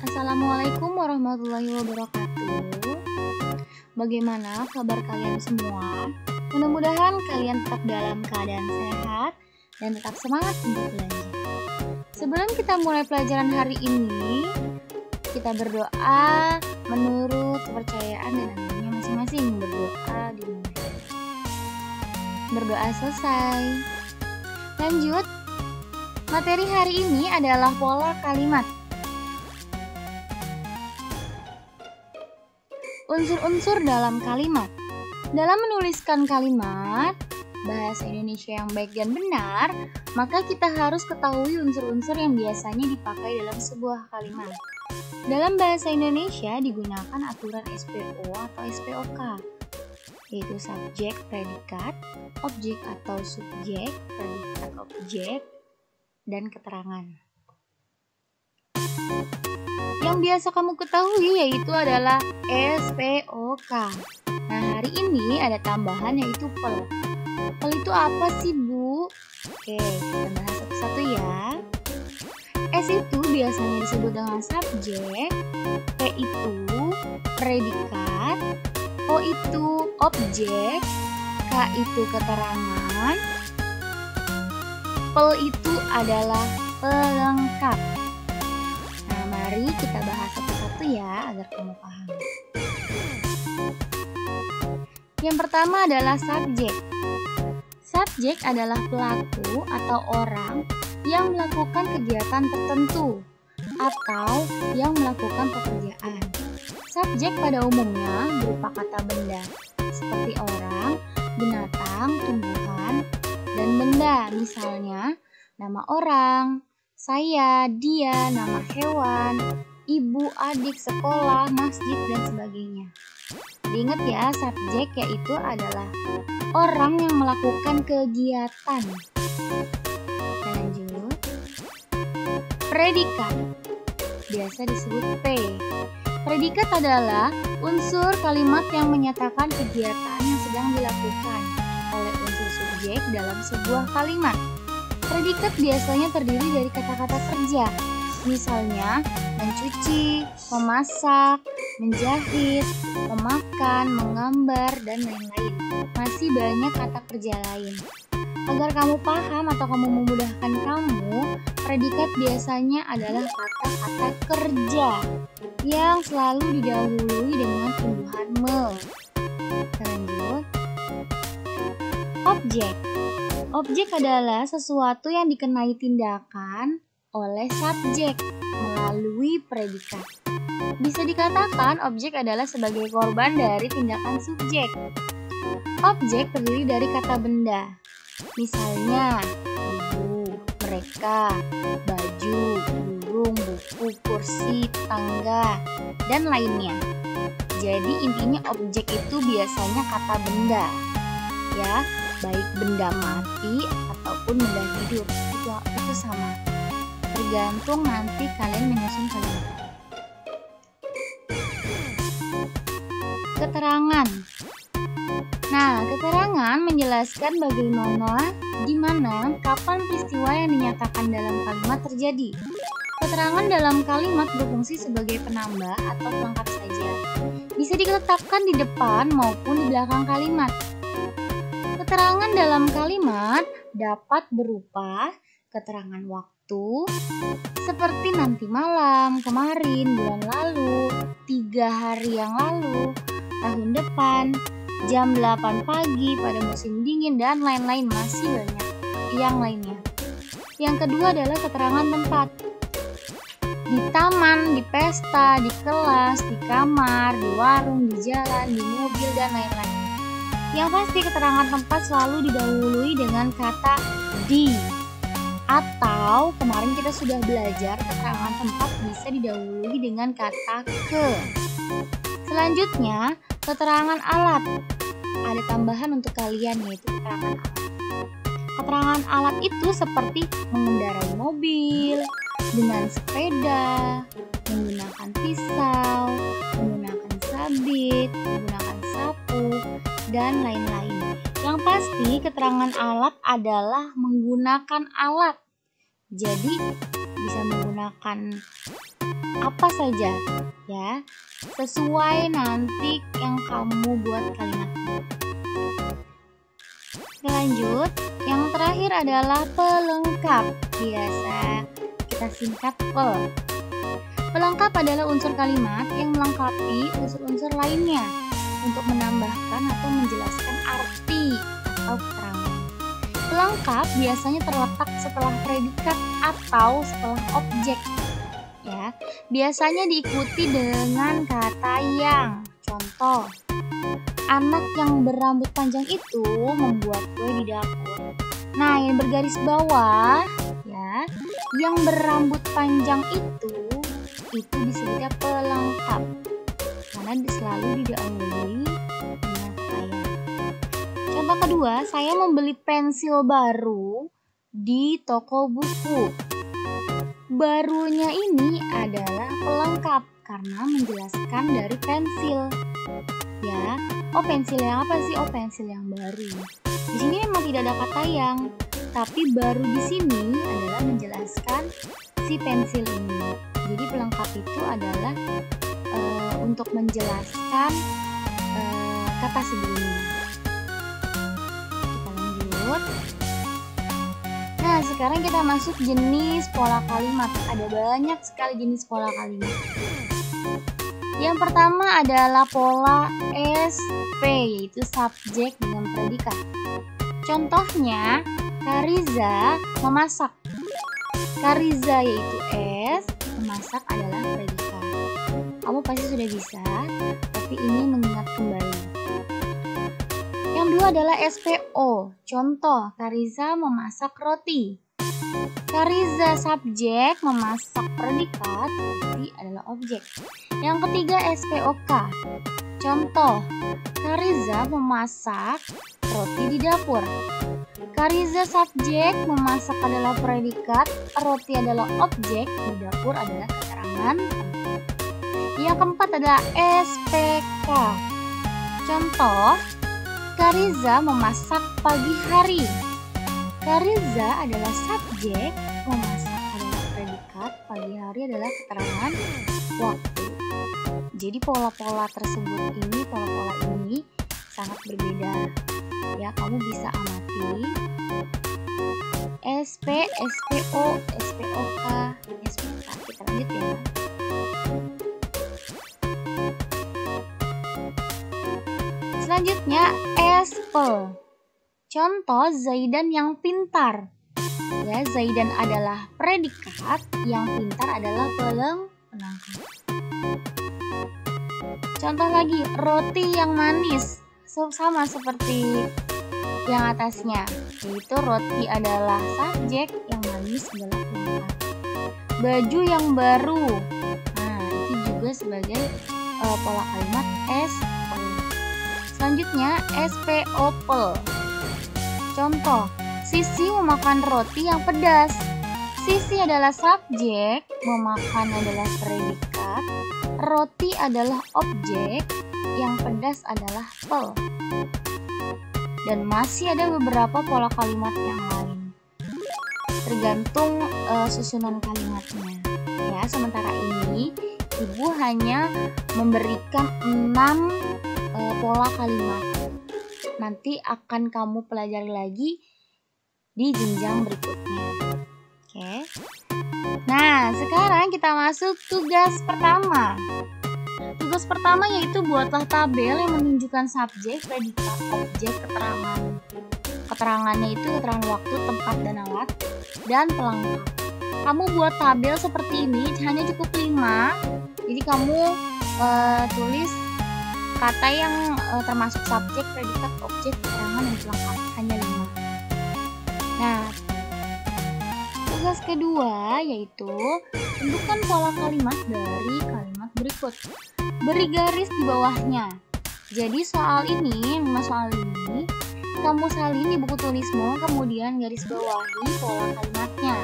Assalamualaikum warahmatullahi wabarakatuh. Bagaimana kabar kalian semua? Mudah-mudahan kalian tetap dalam keadaan sehat dan tetap semangat untuk belajar. Sebelum kita mulai pelajaran hari ini, kita berdoa menurut kepercayaan dan agamanya masing-masing. Berdoa dimulai. Berdoa selesai. Lanjut. Materi hari ini adalah pola kalimat. Unsur-unsur dalam kalimat. Dalam menuliskan kalimat bahasa Indonesia yang baik dan benar, maka kita harus ketahui unsur-unsur yang biasanya dipakai dalam sebuah kalimat. Dalam bahasa Indonesia digunakan aturan SPO atau SPOK, yaitu subjek, predikat, objek atau subjek, predikat, objek, dan keterangan. Yang biasa kamu ketahui yaitu adalah SPOK. Nah, hari ini ada tambahan yaitu pel. Pel itu apa sih, Bu? Oke, kita bahas satu-satu ya. S itu biasanya disebut dengan subjek, P itu predikat, O itu objek, K itu keterangan, pel itu adalah pelengkap. Nah, mari kita bahas satu-satu ya agar kamu paham. Yang pertama adalah subjek. Subjek adalah pelaku atau orang yang melakukan kegiatan tertentu atau yang melakukan pekerjaan. Subjek pada umumnya berupa kata benda seperti orang, binatang, tumbuhan, dan benda. Misalnya nama orang, saya, dia, nama hewan, ibu, adik, sekolah, masjid, dan sebagainya. Diingat ya, subjek yaitu adalah orang yang melakukan kegiatan. Lanjut. Predikat, biasa disebut P. Predikat adalah unsur kalimat yang menyatakan kegiatan yang sedang dilakukan oleh unsur subjek dalam sebuah kalimat. Predikat biasanya terdiri dari kata-kata kerja, misalnya mencuci, memasak, menjahit, memakan, menggambar, dan lain-lain. Masih banyak kata kerja lain. Agar kamu paham atau kamu memudahkan kamu, predikat biasanya adalah kata-kata kerja yang selalu didahului dengan tumbuhan me. Lanjut. Objek. Objek adalah sesuatu yang dikenai tindakan oleh subjek melalui predikat. Bisa dikatakan objek adalah sebagai korban dari tindakan subjek. Objek terdiri dari kata benda. Misalnya, ibu, mereka, baju, burung, buku, kursi, tangga, dan lainnya. Jadi intinya objek itu biasanya kata benda, ya, baik benda mati ataupun benda hidup, itu sama. Tergantung nanti kalian menyusun kalimat. Keterangan. Nah, keterangan menjelaskan bagaimana, di mana, kapan peristiwa yang dinyatakan dalam kalimat terjadi. Keterangan dalam kalimat berfungsi sebagai penambah atau pelengkap saja. Bisa diletakkan di depan maupun di belakang kalimat. Keterangan dalam kalimat dapat berupa keterangan waktu, seperti nanti malam, kemarin, bulan lalu, 3 hari yang lalu, tahun depan, jam 8 pagi pada musim dingin, dan lain-lain, masih banyak yang lainnya. Yang kedua adalah keterangan tempat. Di taman, di pesta, di kelas, di kamar, di warung, di jalan, di mobil, dan lain-lain. Yang pasti keterangan tempat selalu didahului dengan kata di. Atau kemarin kita sudah belajar keterangan tempat bisa didahului dengan kata ke. Selanjutnya, keterangan alat. Ada tambahan untuk kalian yaitu keterangan alat. Keterangan alat itu seperti mengendarai mobil, dengan sepeda, menggunakan pisau, menggunakan sabit, menggunakan sapu, dan lain-lain. Yang pasti keterangan alat adalah menggunakan alat. Jadi bisa menggunakan apa saja ya, sesuai nanti yang kamu buat kalimatnya. Lanjut, yang terakhir adalah pelengkap. Biasa kita singkat pel. Pelengkap adalah unsur kalimat yang melengkapi unsur-unsur lainnya untuk menambahkan atau menjelaskan arti atau keterangan. Pelengkap biasanya terletak setelah predikat atau setelah objek. Ya, biasanya diikuti dengan kata yang. Contoh, anak yang berambut panjang itu membuat kue di dapur. Nah, yang bergaris bawah ya, yang berambut panjang itu disebutnya pelengkap karena selalu didahului dengan kata yang. Contoh kedua, saya membeli pensil baru di toko buku. Barunya ini adalah pelengkap karena menjelaskan dari pensil. Ya, oh pensil yang apa sih? Oh pensil yang baru. Di sini memang tidak ada kata yang, tapi baru di sini adalah menjelaskan si pensil ini. Jadi pelengkap itu adalah untuk menjelaskan kata sebelumnya. Kita lanjut. Nah, sekarang kita masuk jenis pola kalimat. Ada banyak sekali jenis pola kalimat. Yang pertama adalah pola SP, yaitu subjek dengan predikat. Contohnya, Kariza memasak. Kariza yaitu S, memasak adalah predikat. Kamu pasti sudah bisa, tapi ini mengingat kembali. Yang dua adalah SPO. Contoh, Kariza memasak roti. Kariza subjek, memasak predikat, roti adalah objek. Yang ketiga SPOK. Contoh, Kariza memasak roti di dapur. Kariza subjek, memasak adalah predikat, roti adalah objek, di dapur adalah keterangan. Yang keempat adalah SPK. Contoh, Kariza memasak pagi hari. Kariza adalah subjek, memasak adalah predikat, pagi hari adalah keterangan waktu. Jadi pola-pola tersebut ini, pola-pola ini sangat berbeda. Ya, kamu bisa amati SP, SPO, SPOK, SPK. Kita lanjut ya. Selanjutnya SPEL. Contoh, Zaidan yang pintar. Ya, Zaidan adalah predikat, yang pintar adalah pelengkap. Contoh lagi, roti yang manis. Sama seperti yang atasnya, yaitu roti adalah subjek, yang manis adalah pelengkap. Baju yang baru. Nah, itu juga sebagai pola kalimat SPEL. Selanjutnya SPOPEL. Contoh, Sisi memakan roti yang pedas. Sisi adalah subjek, memakan adalah predikat, roti adalah objek, yang pedas adalah pel. Dan masih ada beberapa pola kalimat yang lain, tergantung susunan kalimatnya. Ya, sementara ini Ibu hanya memberikan 6 pola kalimat. Nanti akan kamu pelajari lagi di jenjang berikutnya. Oke. Nah, sekarang kita masuk tugas pertama. Tugas pertama yaitu buatlah tabel yang menunjukkan subjek, predikat, objek, keterangan. Keterangannya itu keterangan waktu, tempat, dan alat, dan pelengkap. Kamu buat tabel seperti ini, hanya cukup 5. Jadi kamu tulis kata yang termasuk subjek, predikat, objek, keterangan, dan pelengkap. Hanya 5. Nah, tugas kedua yaitu tentukan pola kalimat dari kalimat berikut. Beri garis di bawahnya. Jadi soal ini, kamu salin di buku tulismu, kemudian garis bawahi pola kalimatnya.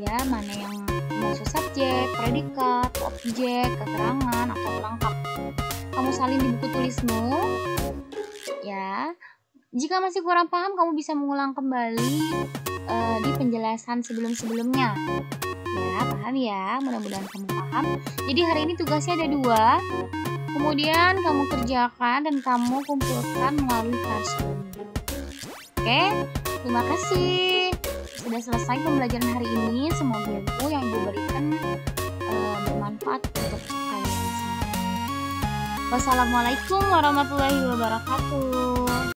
Ya, mana yang masuk subjek, predikat, objek, keterangan, atau pelengkap. Kamu salin di buku tulismu. Ya, Jika masih kurang paham, kamu bisa mengulang kembali di penjelasan sebelum-sebelumnya. Ya, paham ya? Mudah-mudahan kamu paham. Jadi hari ini tugasnya ada 2. Kemudian kamu kerjakan dan kamu kumpulkan melalui flashcard. Oke, terima kasih. Sudah selesai pembelajaran hari ini. Semoga ilmu yang Ibu berikan bermanfaat untuk kalian semua. Wassalamualaikum warahmatullahi wabarakatuh.